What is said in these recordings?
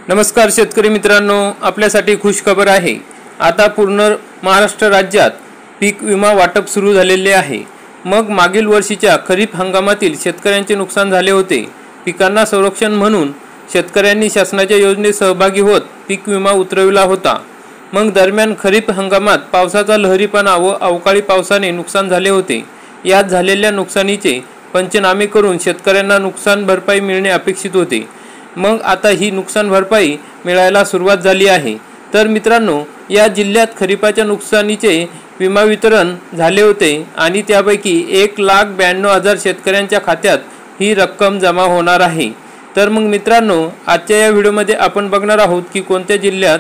नमस्कार शेतकरी मित्रांनो, आपल्यासाठी खुश खबर आहे। आता पूर्ण महाराष्ट्र राज्यात पीक विमा वाटप सुरू झालेले आहे। मग मागील वर्षीच्या खरीप हंगामातील शेतकऱ्यांचे नुकसान झाले होते। पिकांना संरक्षण म्हणून शेतकऱ्यांनी शासनाच्या योजनेत सहभागी होत पीक विमा उतरविला होता। मग दरम्यान खरीप हंगामात पावसाचा लहरीपणा व अवकाळी पावसाने नुकसान झाले होते। यात झालेल्या नुकसानीचे पंचनामे करून शेतकऱ्यांना नुकसान भरपाई मिळणे अपेक्षित होते। मग आता ही नुकसान भरपाई मिळायला सुरुवात झाली आहे। तर मित्रांनो, या जिल्ह्यात खरीपाच्या नुकसानीचे विमा वितरण झाले होते आणि त्यापैकी 1,92,000 शेतकऱ्यांच्या खात्यात ही रक्कम जमा होणार आहे। तर मग मित्रांनो, आजच्या या व्हिडिओमध्ये आपण बघणार आहोत की कोणत्या जिल्ह्यात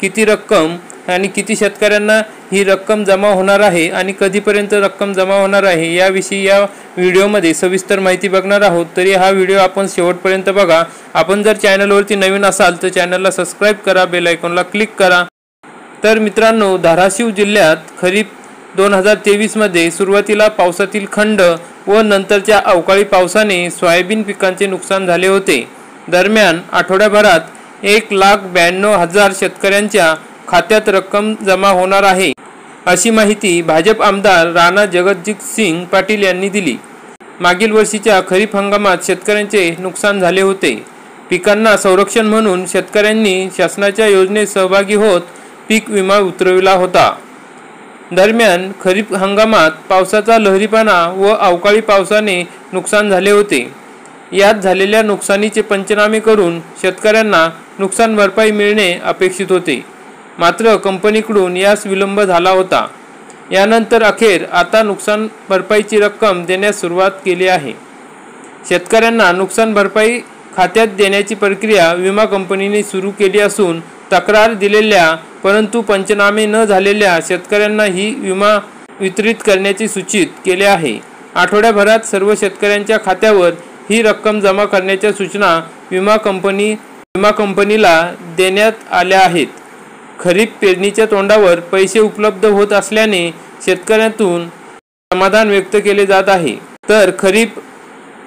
किती रक्कम आणि किती शेतकऱ्यांना ही रक्कम जमा होणार आहे आणि कधीपर्यंत रक्कम जमा होणार आहे याविषयी या व्हिडिओमध्ये सविस्तर माहिती बघणार आहोत। तरी हा व्हिडिओ आपण शेवटपर्यंत बघा। आपण जर चॅनलवरती नवीन असाल तर चॅनलला सबस्क्राइब करा, बेल आयकॉनला क्लिक करा। तर मित्रांनो, धाराशिव जिल्ह्यात खरीप 2023 मध्ये सुरुवातीला पावसातील खंड व नंतरच्या अवकाळी पावसाने सोयाबीन पिकांचे नुकसान झाले होते। दरम्यान आठवड्याभरात 1,92,000 शेतकऱ्यांच्या खात्यात रक्कम जमा होणार आहे, अशी माहिती भाजप आमदार राणा जगजितसिंग पाटील यांनी दिली। मागील वर्षीच्या खरीप हंगामात शेतकऱ्यांचे नुकसान झाले होते। पिकांना संरक्षण म्हणून शेतकऱ्यांनी शासनाच्या योजनेत सहभागी होत पीक विमा उतरविला होता। दरम्यान खरीप हंगामात पावसाचा लहरीपणा व अवकाळी पावसाने नुकसान झाले होते। यात झालेल्या नुकसानीचे पंचनामे करून शेतकऱ्यांना नुकसान भरपाई मिळणे अपेक्षित होते, मात्र कंपनीकडून यास विलंब झाला होता। यानंतर अखेर आता नुकसान भरपाईची रक्कम देण्यास सुरुवात केली आहे। शेतकऱ्यांना नुकसान भरपाई खात्यात देण्याची प्रक्रिया विमा कंपनीने सुरू केली असून तक्रार दिलेल्या परंतु पंचनामे न झालेल्या शेतकऱ्यांना ही विमा वितरित करण्याचे सूचित केले आहे। आठवड्याभरात सर्व शेतकऱ्यांच्या खात्यावर ही रक्कम जमा करण्याच्या सूचना विमा कंपनीला देण्यात आल्या आहेत। खरीप पेरणीच्या तोंडावर पैसे उपलब्ध होत असल्याने शेतकऱ्यांतून समाधान व्यक्त केले जात आहे। तर खरीप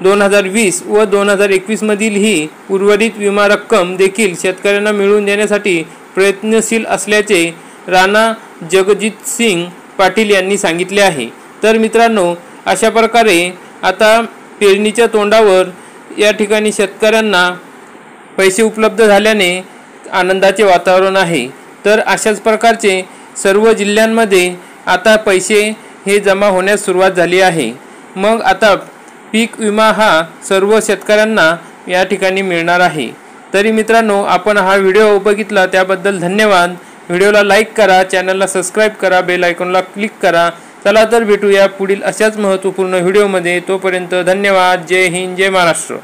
2020 व 2021 मधील ही उर्वरित विमा रक्कम देखील शेतकऱ्यांना मिळवून देण्यासाठी प्रयत्नशील असल्याचे राणा जगजितसिंग पाटील यांनी सांगितले आहे। तर मित्रांनो, अशा प्रकारे आता पेरणीच्या तोंडावर या ठिकाणी शेतकऱ्यांना पैसे उपलब्ध झाल्याने आनंदाचे वातावरण आहे। तर अशाच प्रकारचे सर्व जिल्ह्यांमध्ये आता पैसे हे जमा होण्यास सुरुवात झाली आहे। मग आता पीक विमा हा सर्व शेतकऱ्यांना या ठिकाणी मिळणार आहे। तरी मित्रांनो, आपण हा व्हिडिओ बघितला त्याबद्दल धन्यवाद। व्हिडिओला लाईक करा, चॅनलला सबस्क्राइब करा, बेल आयकॉनला क्लिक करा। चला तर भेटूया पुढील अशाच महत्त्वपूर्ण व्हिडिओमध्ये। तोपर्यंत धन्यवाद। जय हिंद, जय महाराष्ट्र।